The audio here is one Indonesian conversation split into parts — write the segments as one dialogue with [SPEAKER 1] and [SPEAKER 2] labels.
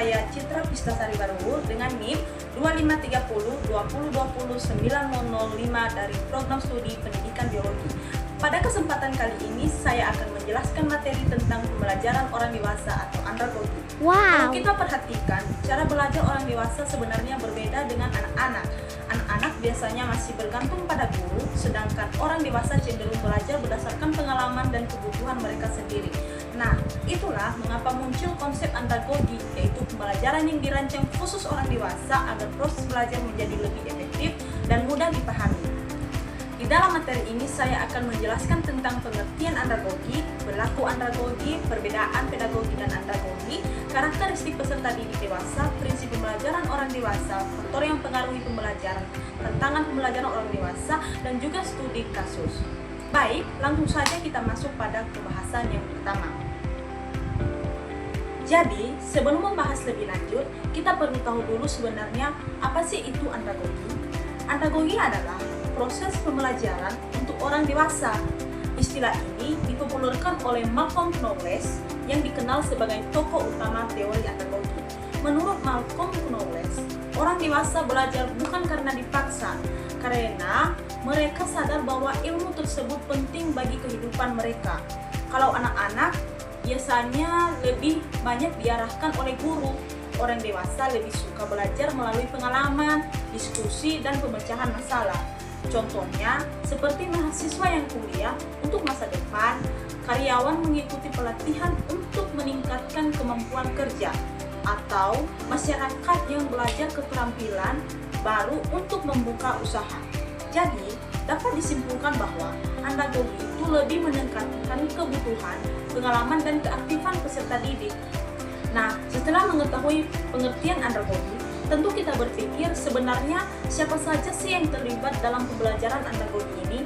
[SPEAKER 1] saya Citra Pistasari Baruhur dengan NIM 253020209005 dari Program Studi Pendidikan Biologi. Pada kesempatan kali ini saya akan menjelaskan materi tentang pembelajaran orang dewasa atau andragogi. Kalau kita perhatikan, cara belajar orang dewasa sebenarnya berbeda dengan anak-anak. Anak-anak biasanya masih bergantung pada guru, sedangkan orang dewasa cenderung belajar berdasarkan pengalaman dan kebutuhan mereka sendiri. Nah, itulah mengapa muncul konsep andragogi, yaitu pembelajaran yang dirancang khusus orang dewasa agar proses belajar menjadi lebih efektif dan mudah dipahami. Di dalam materi ini saya akan menjelaskan tentang pengertian andragogi, berlaku andragogi, perbedaan pedagogi dan andragogi, karakteristik peserta didik dewasa, prinsip pembelajaran orang dewasa, faktor yang mempengaruhi pembelajaran, tantangan pembelajaran orang dewasa, dan juga studi kasus. Baik, langsung saja kita masuk pada pembahasan yang pertama. Jadi, sebelum membahas lebih lanjut, kita perlu tahu dulu sebenarnya apa sih itu andragogi. Andragogi adalah proses pembelajaran untuk orang dewasa. Istilah ini dipopulerkan oleh Malcolm Knowles yang dikenal sebagai tokoh utama teori andragogi. Menurut Malcolm Knowles, orang dewasa belajar bukan karena dipaksa, karena mereka sadar bahwa ilmu tersebut penting bagi kehidupan mereka. Kalau anak-anak biasanya lebih banyak diarahkan oleh guru. Orang dewasa lebih suka belajar melalui pengalaman, diskusi, dan pemecahan masalah. Contohnya, seperti mahasiswa yang kuliah untuk masa depan, karyawan mengikuti pelatihan untuk meningkatkan kemampuan kerja, atau masyarakat yang belajar keterampilan baru untuk membuka usaha. Jadi, dapat disimpulkan bahwa andragogi itu lebih menekankan kebutuhan, pengalaman, dan keaktifan peserta didik. Nah, setelah mengetahui pengertian andragogi, tentu kita berpikir sebenarnya siapa saja sih yang terlibat dalam pembelajaran andragogi ini?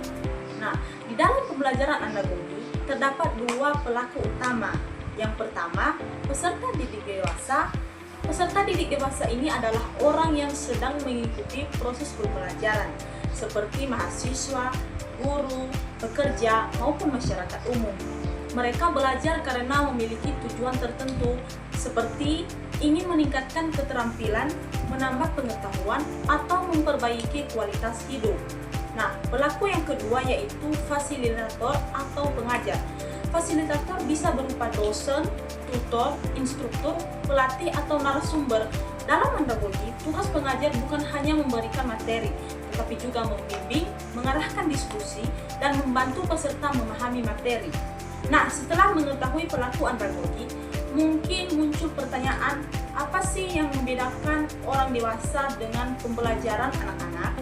[SPEAKER 1] Nah, di dalam pembelajaran andragogi terdapat dua pelaku utama. Yang pertama, peserta didik dewasa. Peserta didik dewasa ini adalah orang yang sedang mengikuti proses pembelajaran, seperti mahasiswa, guru, pekerja, maupun masyarakat umum. Mereka belajar karena memiliki tujuan tertentu, seperti ingin meningkatkan keterampilan, menambah pengetahuan, atau memperbaiki kualitas hidup. Nah, pelaku yang kedua yaitu fasilitator atau pengajar. Fasilitator bisa berupa dosen, tutor, instruktur, pelatih, atau narasumber. Dalam andragogi, tugas pengajar bukan hanya memberikan materi, tetapi juga membimbing, mengarahkan diskusi, dan membantu peserta memahami materi. Nah, setelah mengetahui pelaku andragogi, mungkin muncul pertanyaan, apa sih yang membedakan orang dewasa dengan pembelajaran anak-anak?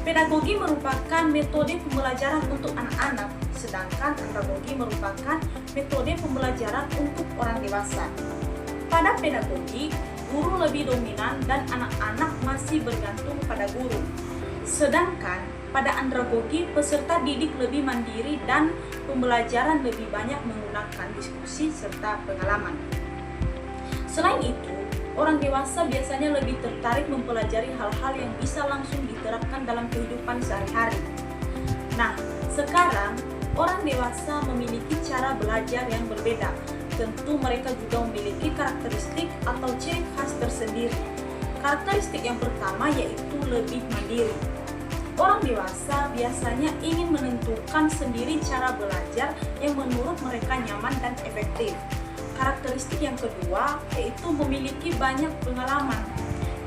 [SPEAKER 1] Pedagogi merupakan metode pembelajaran untuk anak-anak, sedangkan andragogi merupakan metode pembelajaran untuk orang dewasa. Pada pedagogi, guru lebih dominan dan anak-anak masih bergantung pada guru. Sedangkan pada andragogi, peserta didik lebih mandiri dan pembelajaran lebih banyak menggunakan diskusi serta pengalaman. Selain itu, orang dewasa biasanya lebih tertarik mempelajari hal-hal yang bisa langsung diterapkan dalam kehidupan sehari-hari. Nah, sekarang orang dewasa memiliki cara belajar yang berbeda. Tentu mereka juga memiliki karakteristik atau ciri khas tersendiri. Karakteristik yang pertama yaitu lebih mandiri. Orang dewasa biasanya ingin menentukan sendiri cara belajar yang menurut mereka nyaman dan efektif. Karakteristik yang kedua yaitu memiliki banyak pengalaman.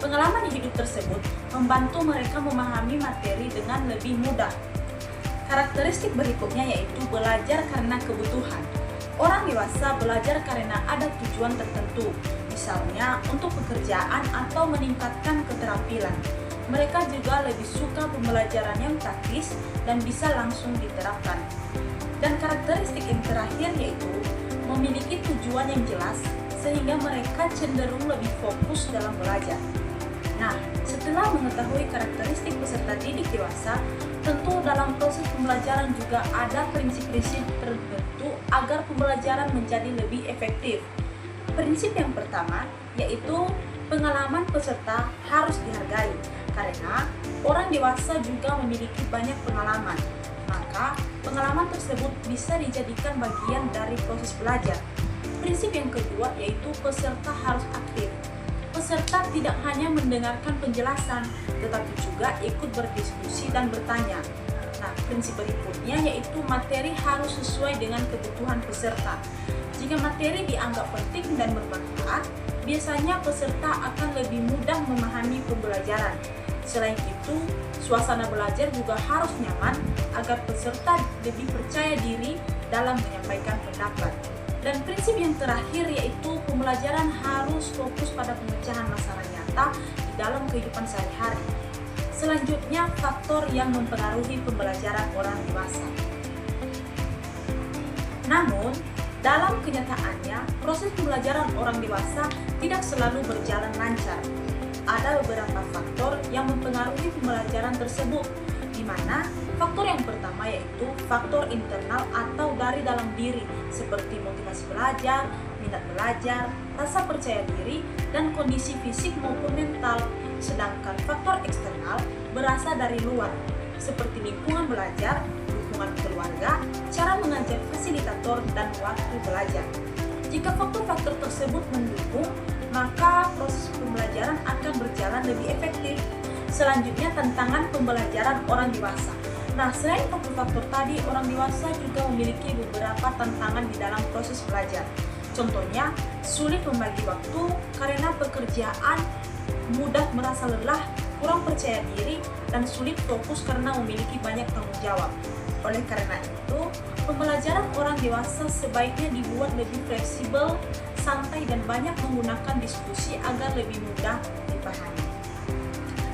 [SPEAKER 1] Pengalaman hidup tersebut membantu mereka memahami materi dengan lebih mudah. Karakteristik berikutnya yaitu belajar karena kebutuhan. Orang dewasa belajar karena ada tujuan tertentu, misalnya untuk pekerjaan atau meningkatkan keterampilan. Mereka juga lebih suka pembelajaran yang praktis dan bisa langsung diterapkan. Dan karakteristik yang terakhir yaitu memiliki tujuan yang jelas sehingga mereka cenderung lebih fokus dalam belajar. Nah, setelah mengetahui karakteristik peserta didik dewasa, tentu dalam proses pembelajaran juga ada prinsip-prinsip tertentu agar pembelajaran menjadi lebih efektif. Prinsip yang pertama yaitu pengalaman peserta harus dihargai, karena orang dewasa juga memiliki banyak pengalaman. Maka, pengalaman tersebut bisa dijadikan bagian dari proses belajar. Prinsip yang kedua yaitu peserta harus aktif. peserta tidak hanya mendengarkan penjelasan, tetapi juga ikut berdiskusi dan bertanya. Nah, prinsip berikutnya yaitu materi harus sesuai dengan kebutuhan peserta. Jika materi dianggap penting dan bermanfaat, biasanya peserta akan lebih mudah memahami pembelajaran. Selain itu, suasana belajar juga harus nyaman agar peserta lebih percaya diri dalam menyampaikan pendapat. Dan prinsip yang terakhir yaitu pembelajaran harus fokus pada pemecahan masalah nyata di dalam kehidupan sehari-hari. Selanjutnya, faktor yang mempengaruhi pembelajaran orang dewasa. Namun, dalam kenyataannya, proses pembelajaran orang dewasa tidak selalu berjalan lancar. Ada beberapa faktor yang mempengaruhi pembelajaran tersebut, di mana faktor yang pertama yaitu faktor internal atau dari dalam diri, seperti motivasi belajar, minat belajar, rasa percaya diri, dan kondisi fisik maupun mental. Sedangkan faktor eksternal berasal dari luar, seperti lingkungan belajar, dukungan keluarga, cara mengajar fasilitator, dan waktu belajar. Jika faktor-faktor tersebut mendukung, maka proses pembelajaran akan berjalan lebih efektif. Selanjutnya, tantangan pembelajaran orang dewasa. Nah, selain faktor-faktor tadi, orang dewasa juga memiliki beberapa tantangan di dalam proses belajar. Contohnya, sulit membagi waktu karena pekerjaan, mudah merasa lelah, kurang percaya diri, dan sulit fokus karena memiliki banyak tanggung jawab. Oleh karena itu, pembelajaran orang dewasa sebaiknya dibuat lebih fleksibel, santai, dan banyak menggunakan diskusi agar lebih mudah dipahami.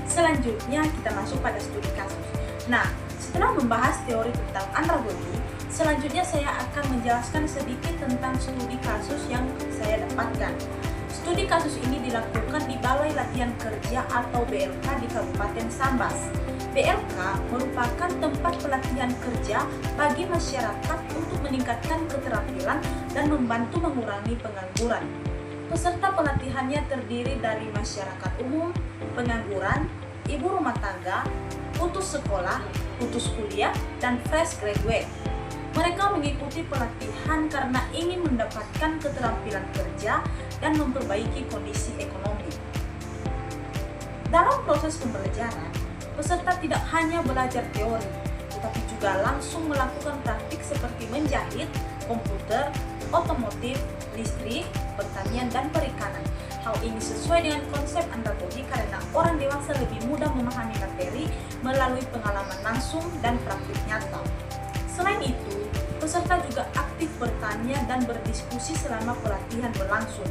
[SPEAKER 1] Selanjutnya, kita masuk pada studi kasus. Nah, setelah membahas teori tentang andragogi, selanjutnya saya akan menjelaskan sedikit tentang studi kasus yang saya dapatkan. Studi kasus ini dilakukan di Balai Latihan Kerja atau BLK di Kabupaten Sambas. BLK merupakan tempat pelatihan kerja bagi masyarakat untuk meningkatkan keterampilan dan membantu mengurangi pengangguran. Peserta pelatihannya terdiri dari masyarakat umum, pengangguran, ibu rumah tangga, putus sekolah, putus kuliah, dan fresh graduate. Mereka mengikuti pelatihan karena ingin mendapatkan keterampilan kerja dan memperbaiki kondisi ekonomi. Dalam proses pembelajaran, peserta tidak hanya belajar teori, tetapi juga langsung melakukan praktik seperti menjahit, komputer, otomotif, listrik, pertanian, dan perikanan. Hal ini sesuai dengan konsep andragogi karena orang dewasa lebih mudah memahami materi melalui pengalaman langsung dan praktik nyata. Selain itu, peserta juga aktif bertanya dan berdiskusi selama pelatihan berlangsung.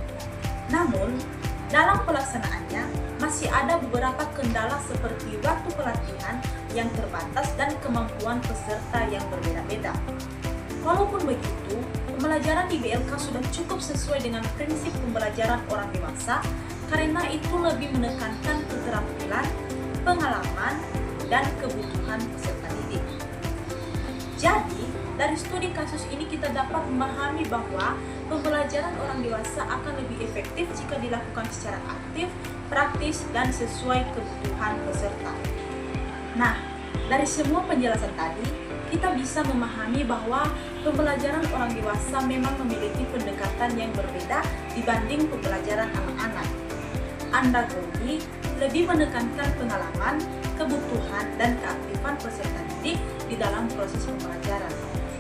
[SPEAKER 1] Namun, dalam pelaksanaannya, masih ada beberapa kendala seperti waktu pelatihan yang terbatas dan kemampuan peserta yang berbeda-beda. Walaupun begitu, pembelajaran di BLK sudah cukup sesuai dengan prinsip pembelajaran orang dewasa karena itu lebih menekankan keterampilan, pengalaman, dan kebutuhan peserta didik. Jadi, dari studi kasus ini kita dapat memahami bahwa pembelajaran orang dewasa akan lebih efektif jika dilakukan secara aktif, praktis, dan sesuai kebutuhan peserta. Nah, dari semua penjelasan tadi, kita bisa memahami bahwa pembelajaran orang dewasa memang memiliki pendekatan yang berbeda dibanding pembelajaran anak-anak. Andragogi lebih menekankan pengalaman, kebutuhan, dan keaktifan peserta didik di dalam proses pembelajaran.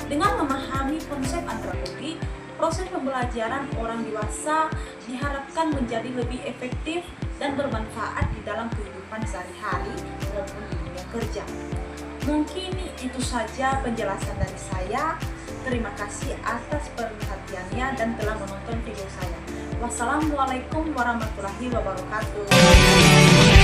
[SPEAKER 1] Dengan memahami konsep andragogi, proses pembelajaran orang dewasa diharapkan menjadi lebih efektif dan bermanfaat di dalam kehidupan sehari-hari maupun di dunia kerja. Mungkin itu saja penjelasan dari saya. Terima kasih atas perhatiannya dan telah menonton video saya. Wassalamualaikum warahmatullahi wabarakatuh.